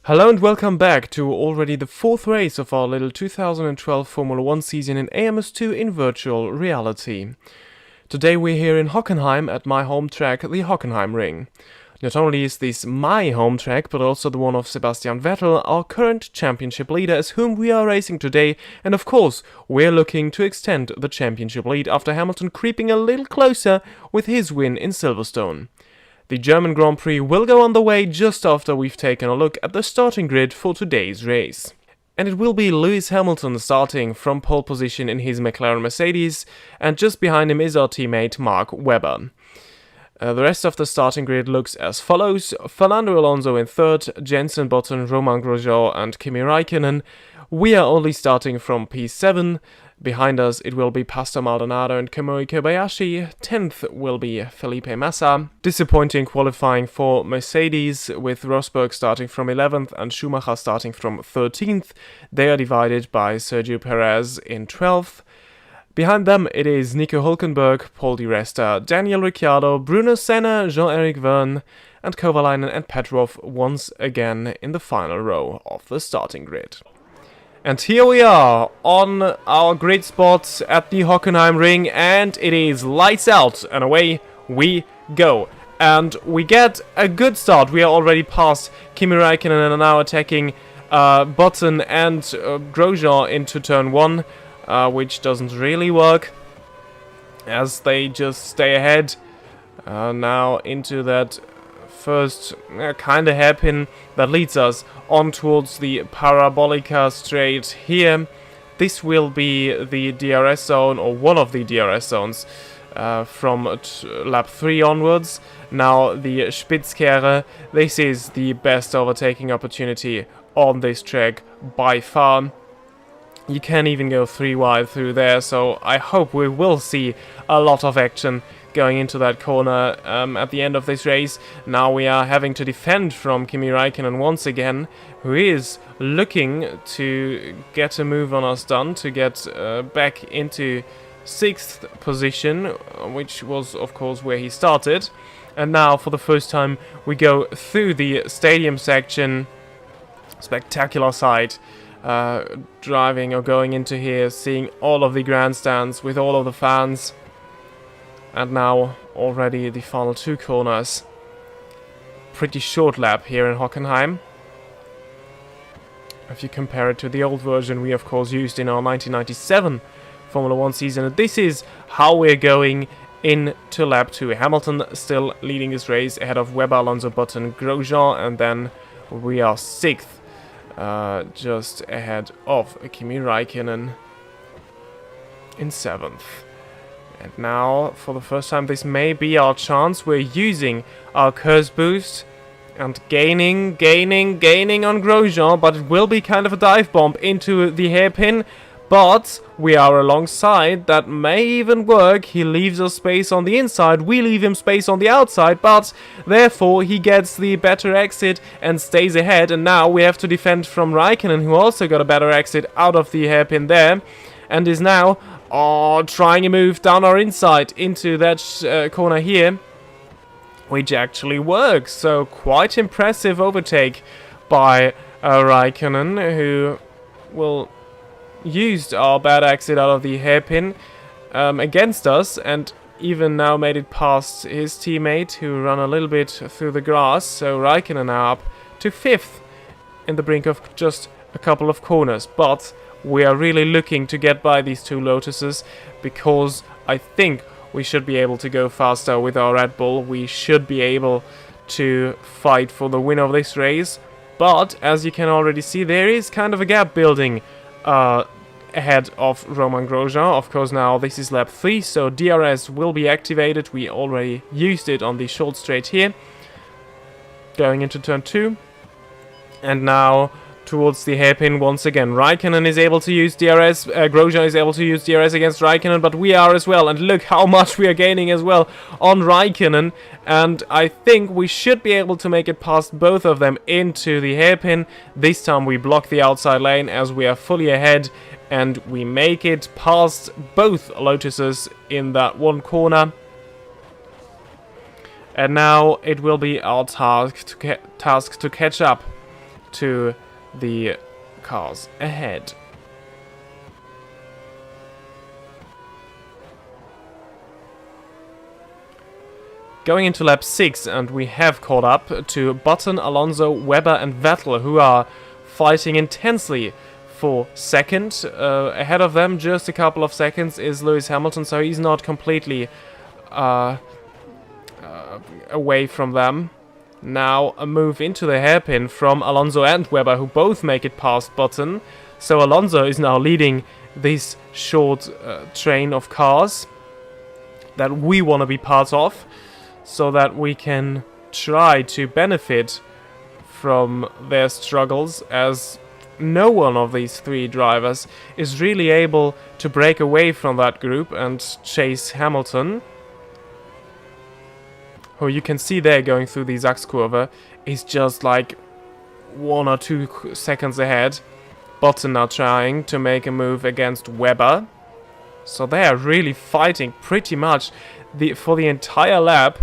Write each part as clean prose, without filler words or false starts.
Hello and welcome back to already the fourth race of our little 2012 Formula 1 season in AMS2 in virtual reality. Today we're here in Hockenheim at my home track, the Hockenheimring. Not only is this my home track, but also the one of Sebastian Vettel, our current championship leader, as whom we are racing today, and of course, we're looking to extend the championship lead after Hamilton creeping a little closer with his win in Silverstone. The German Grand Prix will go on the way just after we've taken a look at the starting grid for today's race. And it will be Lewis Hamilton starting from pole position in his McLaren Mercedes, and just behind him is our teammate Mark Webber. The rest of the starting grid looks as follows: Fernando Alonso in third, Jenson Button, Romain Grosjean and Kimi Räikkönen. We are only starting from P7. Behind us it will be Pastor Maldonado and Kamui Kobayashi. 10th will be Felipe Massa. Disappointing qualifying for Mercedes, with Rosberg starting from 11th and Schumacher starting from 13th. They are divided by Sergio Perez in 12th. Behind them it is Nico Hülkenberg, Paul Di Resta, Daniel Ricciardo, Bruno Senna, Jean-Eric Vergne and Kovalainen and Petrov once again in the final row of the starting grid. And here we are on our grid spot at the Hockenheimring, and it is lights out and away we go. And we get a good start. We are already past Kimi Räikkönen and are now attacking Button and Grosjean into turn 1, which doesn't really work as they just stay ahead now into that first kind of hairpin that leads us on towards the Parabolica straight here. This will be the DRS zone, or one of the DRS zones, from lap 3 onwards. Now the Spitzkehre, this is the best overtaking opportunity on this track by far. You can even go 3 wide through there, so I hope we will see a lot of action going into that corner at the end of this race. Now we are having to defend from Kimi Räikkönen once again, who is looking to get a move on us done, to get back into 6th position, which was of course where he started. And now for the first time we go through the stadium section. Spectacular sight. Driving or going into here, seeing all of the grandstands with all of the fans. And now already the final 2 corners. Pretty short lap here in Hockenheim. If you compare it to the old version we of course used in our 1997 Formula 1 season. This is how we're going into lap 2. Hamilton still leading this race ahead of Webber, Alonso, Button, Grosjean, and then we are 6th. Just ahead of Kimi Räikkönen in 7th. And now, for the first time, this may be our chance. We're using our curse boost and gaining on Grosjean, but it will be kind of a dive bomb into the hairpin. But we are alongside. That may even work. He leaves us space on the inside. We leave him space on the outside. But therefore, he gets the better exit and stays ahead. And now we have to defend from Räikkönen, who also got a better exit out of the hairpin there. And is now trying a move down our inside into that corner here, which actually works. So quite impressive overtake by Räikkönen, who will used our bad exit out of the hairpin against us, and even now made it past his teammate, who ran a little bit through the grass. So Räikkönen now up to 5th in the brink of just a couple of corners. But we are really looking to get by these 2 Lotuses, because I think we should be able to go faster with our Red Bull. We should be able to fight for the win of this race. But as you can already see, there is kind of a gap building ahead of Romain Grosjean. Of course, now this is lap 3, so DRS will be activated. We already used it on the short straight here. Going into turn 2. And now towards the hairpin once again. Räikkönen is able to use DRS, Grosjean is able to use DRS against Räikkönen, but we are as well. And look how much we are gaining as well on Räikkönen. And I think we should be able to make it past both of them into the hairpin. This time we block the outside lane as we are fully ahead, and we make it past both Lotuses in that one corner. And now it will be our task to catch up to the cars ahead. Going into lap 6, and we have caught up to Button, Alonso, Webber and Vettel, who are fighting intensely for second. Ahead of them, just a couple of seconds, is Lewis Hamilton, so he's not completely away from them. Now a move into the hairpin from Alonso and Webber, who both make it past Button. So Alonso is now leading this short train of cars that we want to be part of, so that we can try to benefit from their struggles, as no one of these three drivers is really able to break away from that group and chase Hamilton, who you can see there going through the Sachskurve is just like 1 or 2 seconds ahead. Button now trying to make a move against Webber, so they are really fighting pretty much for the entire lap.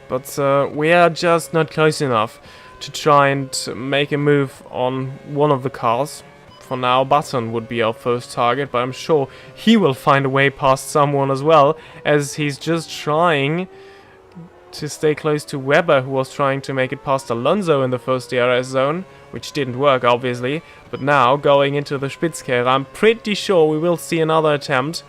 But we are just not close enough to try and make a move on one of the cars. For now, Button would be our first target, but I'm sure he will find a way past someone as well, as he's just trying to stay close to Webber, who was trying to make it past Alonso in the first DRS zone, which didn't work, obviously. But now, going into the Spitzkehre, I'm pretty sure we will see another attempt.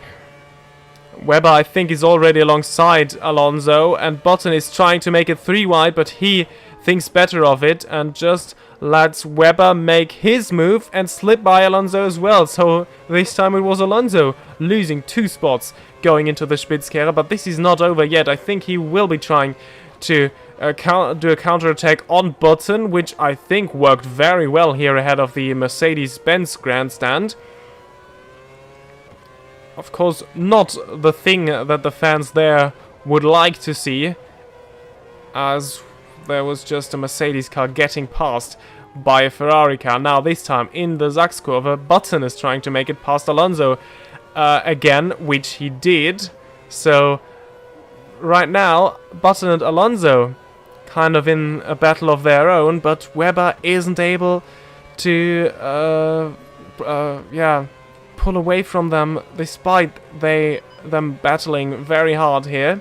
Webber, I think, is already alongside Alonso, and Button is trying to make it 3 wide, but he thinks better of it and just lets Webber make his move and slip by Alonso as well. So this time it was Alonso losing 2 spots going into the Spitzkehre, but this is not over yet. I think he will be trying to do a counter-attack on Button, which I think worked very well here ahead of the Mercedes-Benz grandstand. Of course, not the thing that the fans there would like to see, as there was just a Mercedes car getting passed by a Ferrari car. Now this time in the Sachskurve, Button is trying to make it past Alonso again, which he did. So right now, Button and Alonso kind of in a battle of their own, but Webber isn't able to pull away from them, despite them battling very hard here.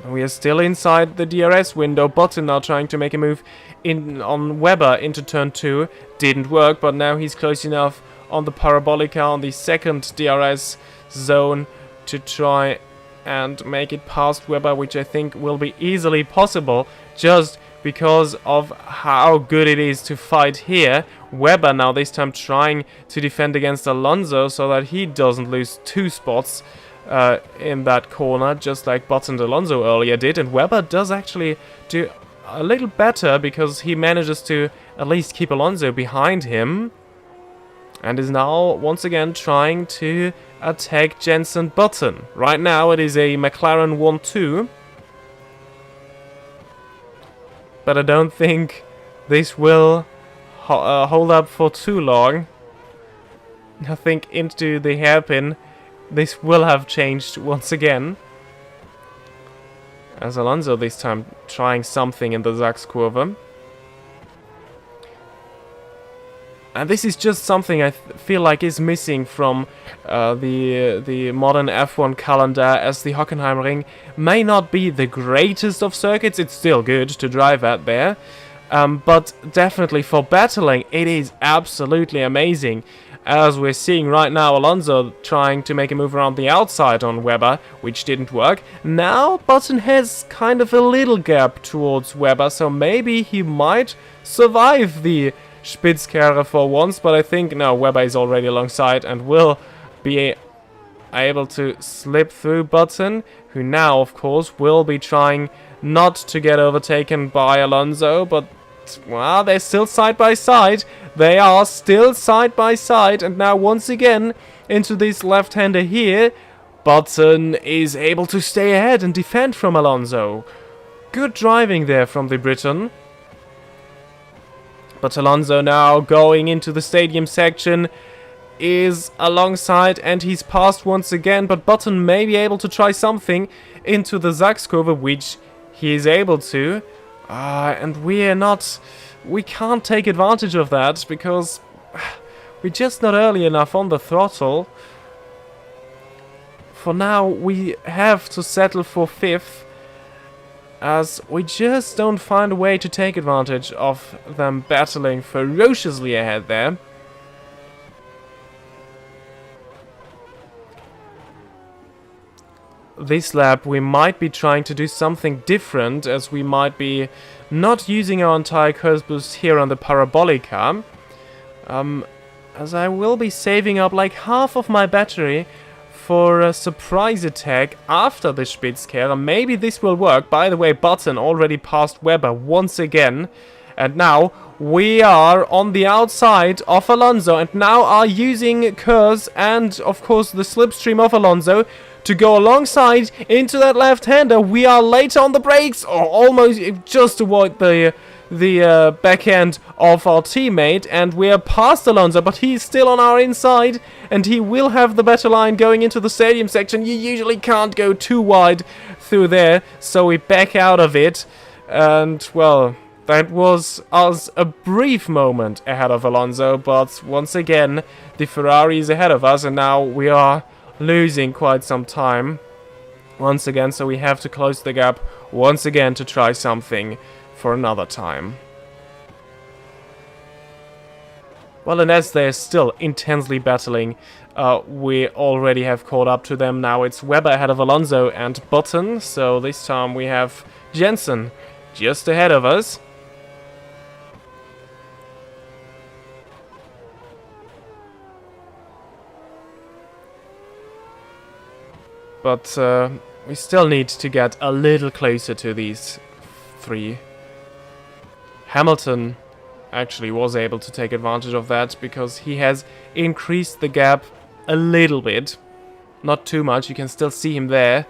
We are still inside the DRS window. Button now trying to make a move on Webber into turn 2. Didn't work, but now he's close enough on the Parabolica on the second DRS zone to try and make it past Webber, which I think will be easily possible just because of how good it is to fight here. Webber now this time trying to defend against Alonso so that he doesn't lose 2 spots in that corner, just like Button and Alonso earlier did. And Webber does actually do a little better because he manages to at least keep Alonso behind him, and is now once again trying to attack Jenson Button. Right now it is a McLaren 1-2, but I don't think this will hold up for too long. I think into the hairpin this will have changed once again, as Alonso this time trying something in the Sachskurve. And this is just something I feel like is missing from the modern F1 calendar, as the Hockenheimring may not be the greatest of circuits. It's still good to drive at there, but definitely for battling it is absolutely amazing. As we're seeing right now, Alonso trying to make a move around the outside on Webber, which didn't work. Now Button has kind of a little gap towards Webber, so maybe he might survive the Spitzkehre for once, but I think no, Webber is already alongside and will be able to slip through Button, who now of course will be trying not to get overtaken by Alonso, but well, they're still side by side. They are still side by side, and now once again into this left-hander here, Button is able to stay ahead and defend from Alonso. Good driving there from the Briton. But Alonso now going into the stadium section is alongside, and he's passed once again, but Button may be able to try something into the Sachskurve, which he is able to. And we can't take advantage of that because we're just not early enough on the throttle. For now, we have to settle for 5th, as we just don't find a way to take advantage of them battling ferociously ahead there. This lap we might be trying to do something different, as we might be not using our entire curse boost here on the Parabolica, as I will be saving up like half of my battery for a surprise attack after the Spitzkehrer. Maybe this will work. By the way, Button already passed Webber once again, and now we are on the outside of Alonso and now are using Curse and of course the slipstream of Alonso to go alongside into that left-hander. We are late on the brakes, or almost just avoid the backhand of our teammate, and we are past Alonso, but he's still on our inside, and he will have the better line going into the stadium section. You usually can't go too wide through there, so we back out of it, and well, that was us a brief moment ahead of Alonso, but once again, the Ferrari is ahead of us, and now we are losing quite some time once again, so we have to close the gap once again to try something for another time. Well, and as they're still intensely battling, we already have caught up to them. Now it's Webber ahead of Alonso and Button, so this time we have Jensen just ahead of us. But we still need to get a little closer to these 3. Hamilton actually was able to take advantage of that because he has increased the gap a little bit. Not too much, you can still see him there.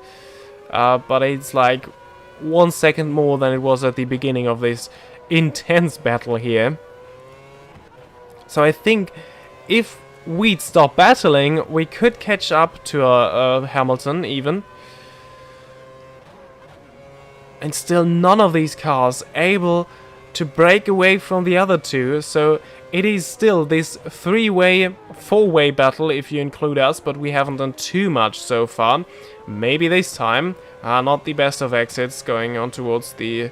But it's like 1 second more than it was at the beginning of this intense battle here. So I think if we'd stop battling, we could catch up to Hamilton even. And still none of these cars able to break away from the other two, so it is still this 3-way, 4-way battle if you include us, but we haven't done too much so far. Maybe this time. Not the best of exits going on towards the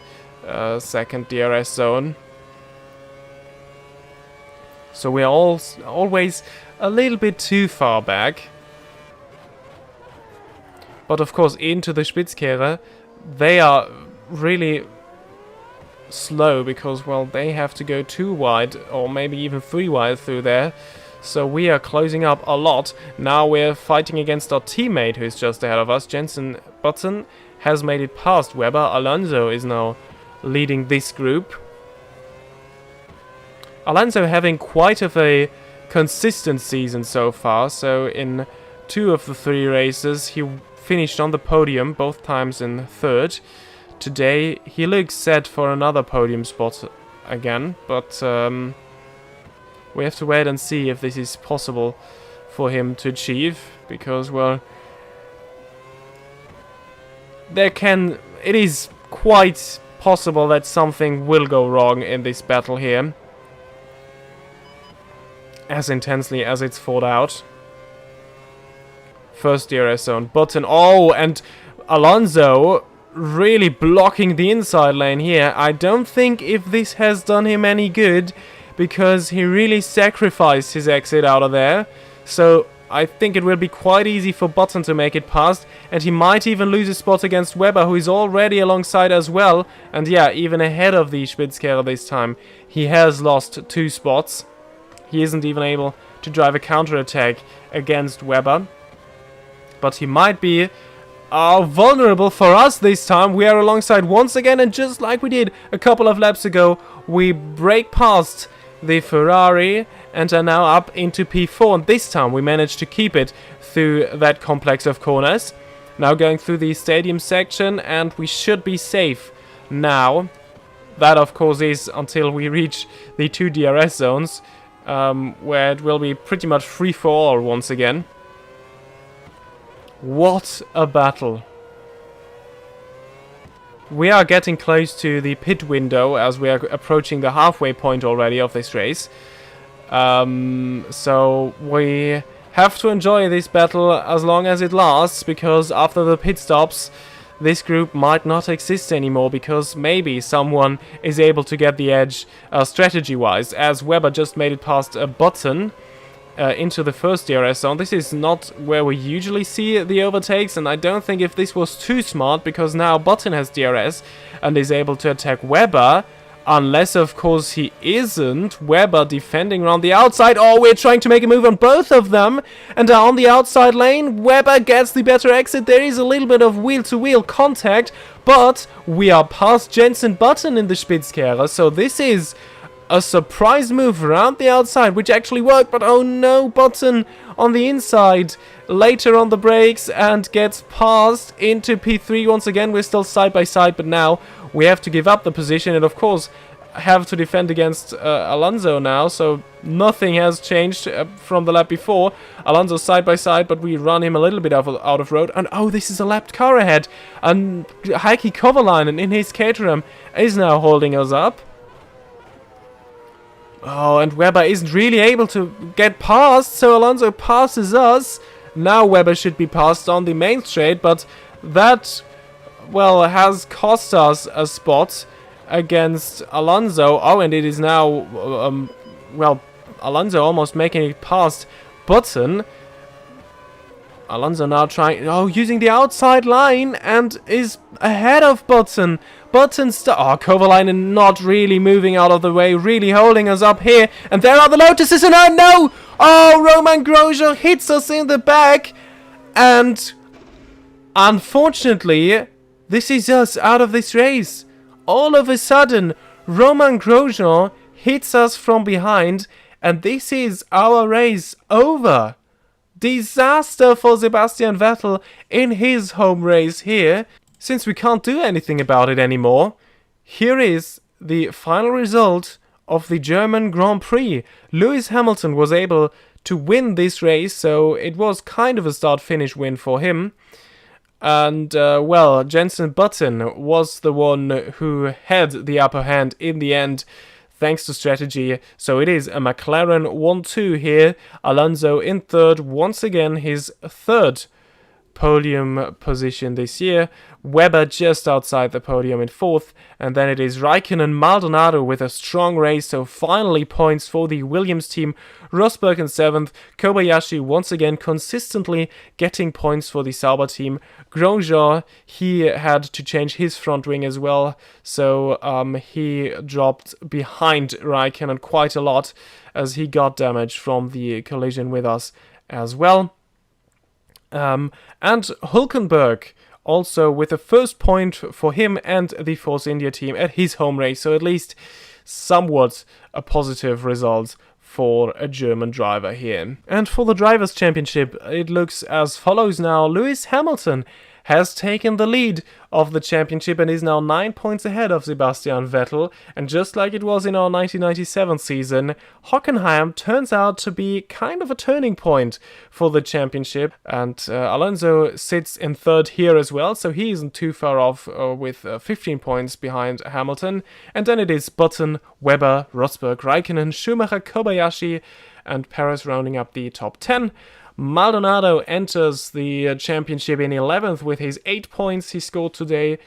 second DRS zone. So we're always a little bit too far back. But of course, into the Spitzkehrer, they are really slow because, well, they have to go 2 wide or maybe even 3 wide through there. So we are closing up a lot. Now we're fighting against our teammate who's just ahead of us. Jensen Button has made it past Webber. Alonso is now leading this group. Alonso having quite of a consistent season so far. So in 2 of the 3 races he finished on the podium, both times in 3rd. Today he looks set for another podium spot again, but we have to wait and see if this is possible for him to achieve, because, well, it is quite possible that something will go wrong in this battle here, as intensely as it's fought out. First DRS zone, Button, oh, and Alonso really blocking the inside lane here. I don't think if this has done him any good, because he really sacrificed his exit out of there. So I think it will be quite easy for Button to make it past, and he might even lose a spot against Webber, who is already alongside as well. And yeah, even ahead of the Spitzkehrer this time. He has lost 2 spots. He isn't even able to drive a counter-attack against Webber. But he might be vulnerable for us this time. We are alongside once again, and just like we did a couple of laps ago, we break past the Ferrari and are now up into P4, and this time we managed to keep it through that complex of corners. Now going through the stadium section, and we should be safe now. That of course is until we reach the 2 DRS zones, where it will be pretty much free for all once again. What a battle. we are getting close to the pit window as we are approaching the halfway point already of this race. So we have to enjoy this battle as long as it lasts, because after the pit stops, this group might not exist anymore, because maybe someone is able to get the edge strategy-wise, as Webber just made it past a Button into the first DRS zone. This is not where we usually see the overtakes, and I don't think if this was too smart, because now Button has DRS and is able to attack Webber, unless of course he isn't. Webber defending around the outside. Oh, we're trying to make a move on both of them, and are on the outside lane. Webber gets the better exit. There is a little bit of wheel-to-wheel contact, but we are past Jensen Button in the Spitzkehrer, so this is a surprise move around the outside, which actually worked, but oh no, Button on the inside, later on the brakes, and gets passed into P3 once again. We're still side by side, but now we have to give up the position, and of course have to defend against Alonso now, so nothing has changed from the lap before. Alonso side by side, but we run him a little bit out of road, and oh, this is a lapped car ahead, and Heikki Kovalainen in his Caterham is now holding us up. Oh, and Webber isn't really able to get past, so Alonso passes us. Now Webber should be passed on the main straight, but that, well, has cost us a spot against Alonso. Oh, and it is now, well, Alonso almost making it past Button. Alonso now trying, using the outside line, and is ahead of Button. Kovalainen not really moving out of the way, really holding us up here. And there are the Lotuses, and oh no! Oh, Roman Grosjean hits us in the back. And unfortunately, this is us out of this race. All of a sudden, Roman Grosjean hits us from behind, and this is our race over. Disaster for Sebastian Vettel in his home race here. Since we can't do anything about it anymore, here is the final result of the German Grand Prix. Lewis Hamilton was able to win this race, so it was kind of a start-finish win for him. And, well, Jensen Button was the one who had the upper hand in the end, thanks to strategy. So it is a McLaren 1-2 here. Alonso in third, once again his third podium position this year. Webber just outside the podium in fourth, and then it is Raikkonen, Maldonado with a strong race, so finally points for the Williams team. Rosberg in seventh, Kobayashi once again consistently getting points for the Sauber team. Grosjean, he had to change his front wing as well, so he dropped behind Raikkonen quite a lot as he got damage from the collision with us as well. And Hülkenberg also with the first point for him and the Force India team at his home race, so at least somewhat a positive result for a German driver here. And for the Drivers' Championship, it looks as follows now. Lewis Hamilton has taken the lead of the championship and is now 9 points ahead of Sebastian Vettel. And just like it was in our 1997 season, Hockenheim turns out to be kind of a turning point for the championship. And Alonso sits in third here as well, so he isn't too far off with 15 points behind Hamilton. And then it is Button, Webber, Rosberg, Raikkonen, Schumacher, Kobayashi, and Perez rounding up the top 10. Maldonado enters the championship in 11th with his 8 points he scored today.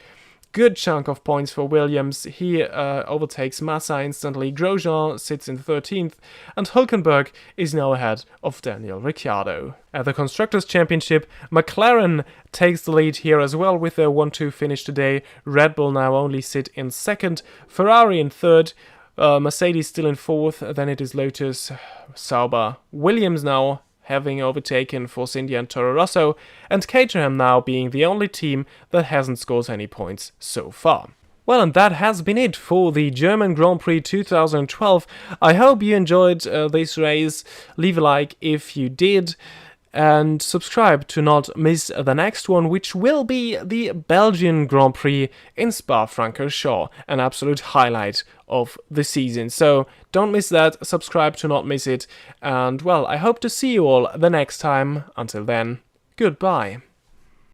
Good chunk of points for Williams. He overtakes Massa instantly. Grosjean sits in 13th, and Hülkenberg is now ahead of Daniel Ricciardo. At the Constructors' Championship, McLaren takes the lead here as well with their 1-2 finish today. Red Bull now only sit in second, Ferrari in third, Mercedes still in fourth, then it is Lotus, Sauber, Williams now having overtaken Force India and Toro Rosso, and Caterham now being the only team that hasn't scored any points so far. Well, and that has been it for the German Grand Prix 2012. I hope you enjoyed this race. Leave a like if you did, and subscribe to not miss the next one, which will be the Belgian Grand Prix in Spa-Francorchamps, an absolute highlight of the season. So don't miss that, subscribe to not miss it, and well, I hope to see you all the next time. Until then, goodbye.